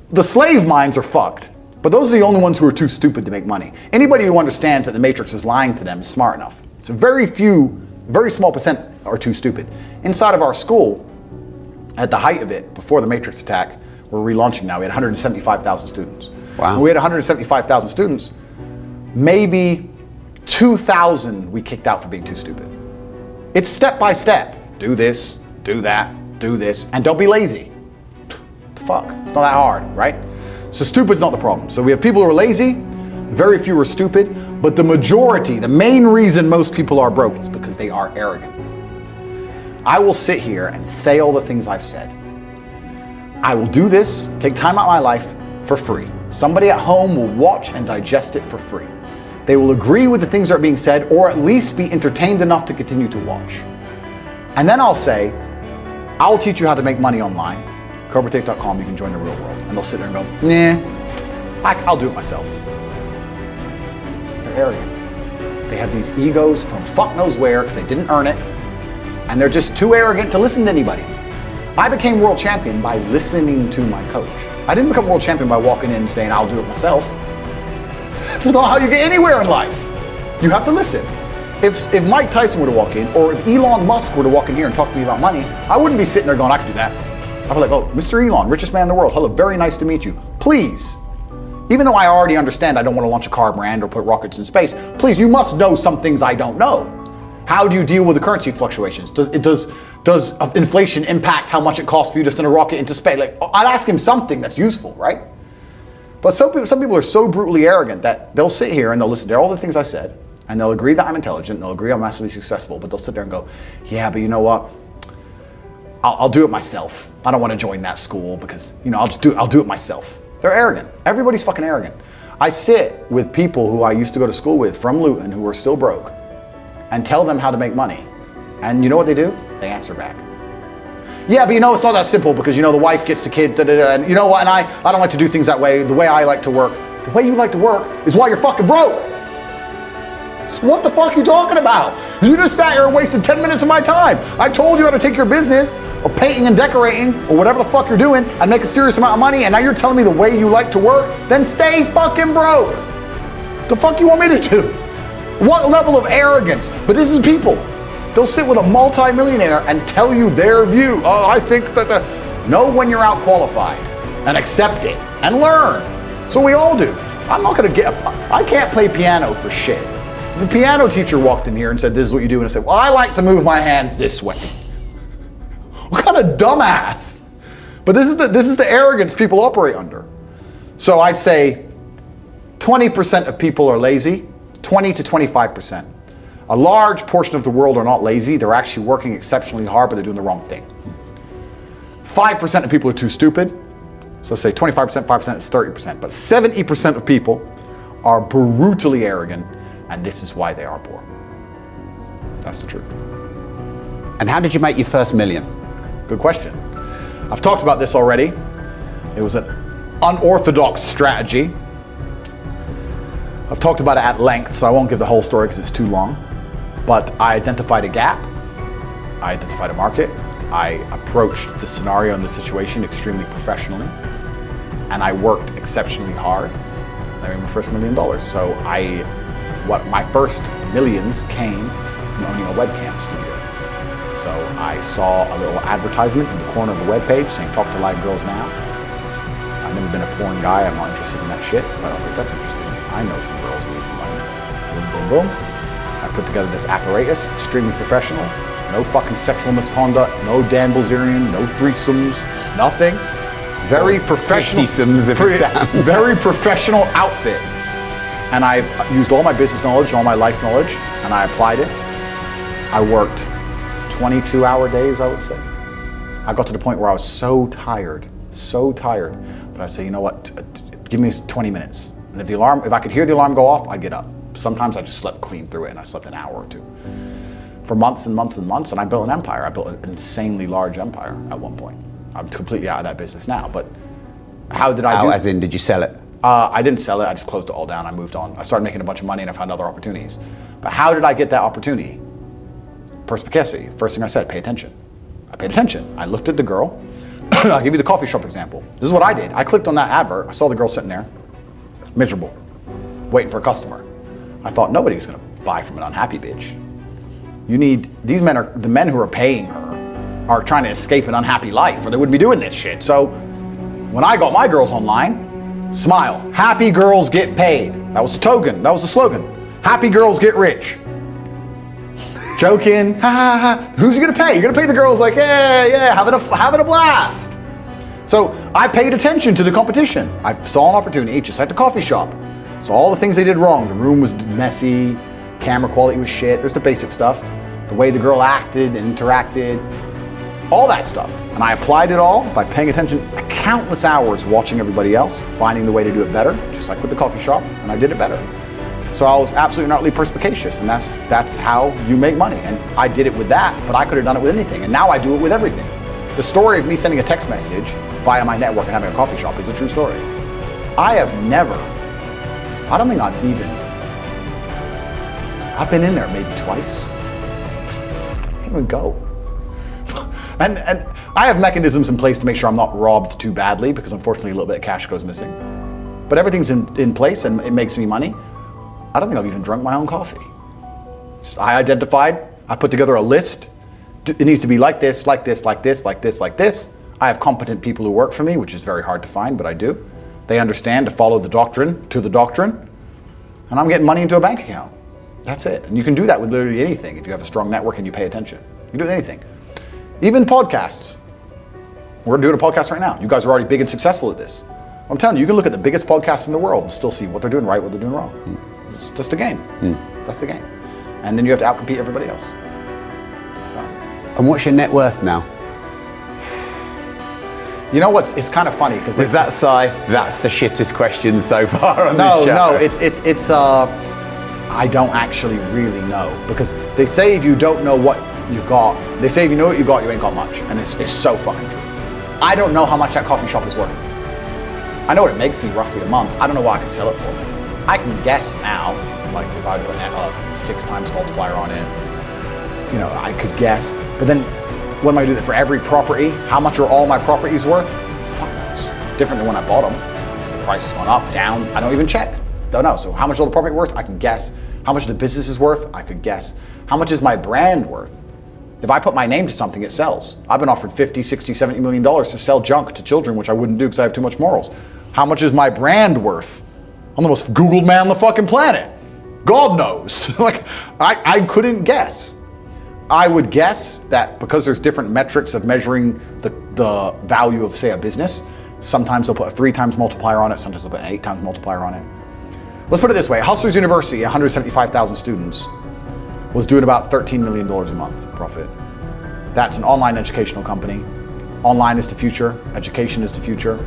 the slave minds are fucked, but those are the only ones who are too stupid to make money. Anybody who understands that the Matrix is lying to them is smart enough. So very small percent are too stupid. Inside of our school, at the height of it, before the Matrix attack, we're relaunching now, we had 175,000 students. Wow. When we had 175,000 students, maybe 2,000 we kicked out for being too stupid. It's step by step. Do this, do that, do this, and don't be lazy. The fuck, it's not that hard, right? So stupid's not the problem. So we have people who are lazy, very few are stupid, but the majority, the main reason most people are broke is because they are arrogant. I will sit here and say all the things I've said. I will do this, take time out of my life for free. Somebody at home will watch and digest it for free. They will agree with the things that are being said, or at least be entertained enough to continue to watch. And then I'll say, I'll teach you how to make money online. CobraTate.com, you can join the real world. And they'll sit there and go, nah, I'll do it myself. They're arrogant. They have these egos from fuck knows where because they didn't earn it. And they're just too arrogant to listen to anybody. I became world champion by listening to my coach. I didn't become world champion by walking in and saying, I'll do it myself. That's not how you get anywhere in life. You have to listen. If Mike Tyson were to walk in, or if Elon Musk were to walk in here and talk to me about money, I wouldn't be sitting there going, I can do that. I'd be like, oh, Mr. Elon, richest man in the world. Hello, very nice to meet you. Please, even though I already understand I don't want to launch a car brand or put rockets in space, please, you must know some things I don't know. How do you deal with the currency fluctuations? Does inflation impact how much it costs for you to send a rocket into space? Like, I'll ask him something that's useful, right? But some people are so brutally arrogant that they'll sit here and they'll listen to all the things I said, and they'll agree that I'm intelligent, and they'll agree I'm massively successful, but they'll sit there and go, yeah, but you know what? I'll do it myself. I don't want to join that school because, I'll do it myself. They're arrogant. Everybody's fucking arrogant. I sit with people who I used to go to school with from Luton who are still broke and tell them how to make money. And you know what they do? They answer back. Yeah, but it's not that simple because, the wife gets the kid, and you know what, and I don't like to do things that way, the way I like to work. The way you like to work is why you're fucking broke. So what the fuck are you talking about? You just sat here and wasted 10 minutes of my time. I told you how to take your business, or painting and decorating, or whatever the fuck you're doing, and make a serious amount of money, and now you're telling me the way you like to work? Then stay fucking broke. The fuck you want me to do? What level of arrogance? But this is people. They'll sit with a multi-millionaire and tell you their view. Oh, I think that know when you're out qualified and accept it and learn. So we all do. I can't play piano for shit. If the piano teacher walked in here and said, this is what you do, and I said, well, I like to move my hands this way. What kind of dumbass? But this is the arrogance people operate under. So I'd say 20% of people are lazy, 20 to 25%. A large portion of the world are not lazy. They're actually working exceptionally hard, but they're doing the wrong thing. 5% of people are too stupid. So say 25%, 5% is 30%. But 70% of people are brutally arrogant, and this is why they are poor. That's the truth. And how did you make your first million? Good question. I've talked about this already. It was an unorthodox strategy. I've talked about it at length, so I won't give the whole story because it's too long. But I identified a gap, I identified a market, I approached the scenario and the situation extremely professionally, and I worked exceptionally hard. I made my first $1 million. So my first millions came from owning a webcam studio. So I saw a little advertisement in the corner of the webpage saying, talk to live girls now. I've never been a porn guy, I'm not interested in that shit, but I was like, that's interesting. I know some girls who need some money. Boom, boom, boom. I put together this apparatus, extremely professional. No fucking sexual misconduct, no Dan Bilzerian, no threesomes, nothing. Very professional. 50-somes if it's down. Very professional outfit. And I used all my business knowledge and all my life knowledge, and I applied it. I worked 22-hour days, I would say. I got to the point where I was so tired, but I'd say, you know what, give me 20 minutes. And if I could hear the alarm go off, I'd get up. Sometimes I just slept clean through it, and I slept an hour or two. For months and months and months, and I built an empire. I built an insanely large empire at one point. I'm completely out of that business now, but how did I do it? As in, did you sell it? I didn't sell it, I just closed it all down, I moved on. I started making a bunch of money and I found other opportunities. But how did I get that opportunity? Perspicacity, first thing I said, pay attention. I paid attention. I looked at the girl. I'll give you the coffee shop example. This is what I did. I clicked on that advert. I saw the girl sitting there, miserable, waiting for a customer. I thought nobody's gonna buy from an unhappy bitch. These men are, the men who are paying her are trying to escape an unhappy life or they wouldn't be doing this shit. So when I got my girls online, smile, happy girls get paid. That was the token, that was the slogan. Happy girls get rich. Joking, ha ha ha. Who's you gonna pay? You're gonna pay the girls like, yeah, having a blast. So I paid attention to the competition. I saw an opportunity, just like the coffee shop. So all the things they did wrong. The room was messy, camera quality was shit. There's the basic stuff. The way the girl acted and interacted, all that stuff. And I applied it all by paying attention countless hours watching everybody else, finding the way to do it better, just like with the coffee shop, and I did it better. So I was absolutely and utterly perspicacious, and that's how you make money. And I did it with that, but I could have done it with anything, and now I do it with everything. The story of me sending a text message via my network and having a coffee shop is a true story. I don't think I've been in there maybe twice. I can't even go. And I have mechanisms in place to make sure I'm not robbed too badly, because unfortunately a little bit of cash goes missing. But everything's in place and it makes me money. I don't think I've even drunk my own coffee. I identified, I put together a list. It needs to be like this, like this, like this, like this, like this. I have competent people who work for me, which is very hard to find, but I do. They understand to follow the doctrine to the doctrine, and I'm getting money into a bank account. That's it. And you can do that with literally anything if you have a strong network and you pay attention. You can do anything. Even podcasts. We're doing a podcast right now. You guys are already big and successful at this. I'm telling you, you can look at the biggest podcasts in the world and still see what they're doing right, what they're doing wrong. It's just the game. That's the game. And then you have to outcompete everybody else. So. And what's your net worth now? You know what's? It's kind of funny because Is that sigh? That's the shittest question so far on this show. No. I don't actually really know, because they say if you don't know what you've got, they say if you know what you got, you ain't got much, and it's so fucking true. I don't know how much that coffee shop is worth. I know what it makes me roughly a month. I don't know what I can sell it for. I can guess now, like if I put a 6 times multiplier on it, I could guess. But then, what am I doing for every property? How much are all my properties worth? Fuck knows. Different than when I bought them. So the price has gone up, down. I don't even check. Don't know. So how much all the property worth? I can guess. How much the business is worth? I could guess. How much is my brand worth? If I put my name to something, it sells. I've been offered $50, $60, $70 million to sell junk to children, which I wouldn't do because I have too much morals. How much is my brand worth? I'm the most Googled man on the fucking planet. God knows. I couldn't guess. I would guess that because there's different metrics of measuring the value of, say, a business, sometimes they'll put a 3 times multiplier on it, sometimes they'll put an 8 times multiplier on it. Let's put it this way. Hustlers University, 175,000 students, was doing about $13 million a month profit. That's an online educational company. Online is the future. Education is the future.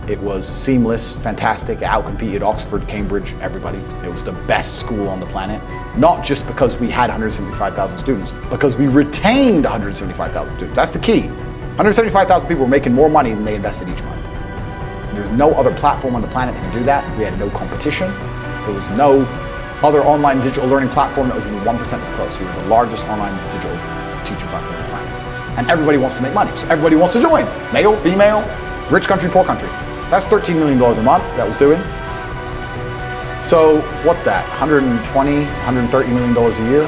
It was seamless, fantastic. It outcompeted Oxford, Cambridge, everybody. It was the best school on the planet. Not just because we had 175,000 students, because we retained 175,000 students. That's the key. 175,000 people were making more money than they invested each month. There's no other platform on the planet that can do that. We had no competition. There was no other online digital learning platform that was even 1% as close. We were the largest online digital teaching platform on the planet. And everybody wants to make money, so everybody wants to join. Male, female, rich country, poor country. That's $13 million a month that was doing. So what's that? $120, $130 million a year?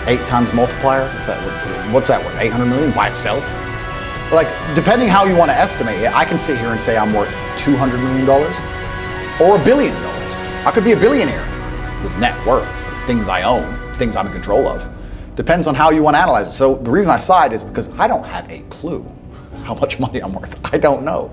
8 times multiplier? What's that worth? 800 million by itself? Like, depending how you want to estimate it, I can sit here and say I'm worth $200 million or $1 billion. I could be a billionaire with net worth, things I own, things I'm in control of. Depends on how you want to analyze it. So the reason I sighed is because I don't have a clue how much money I'm worth. I don't know.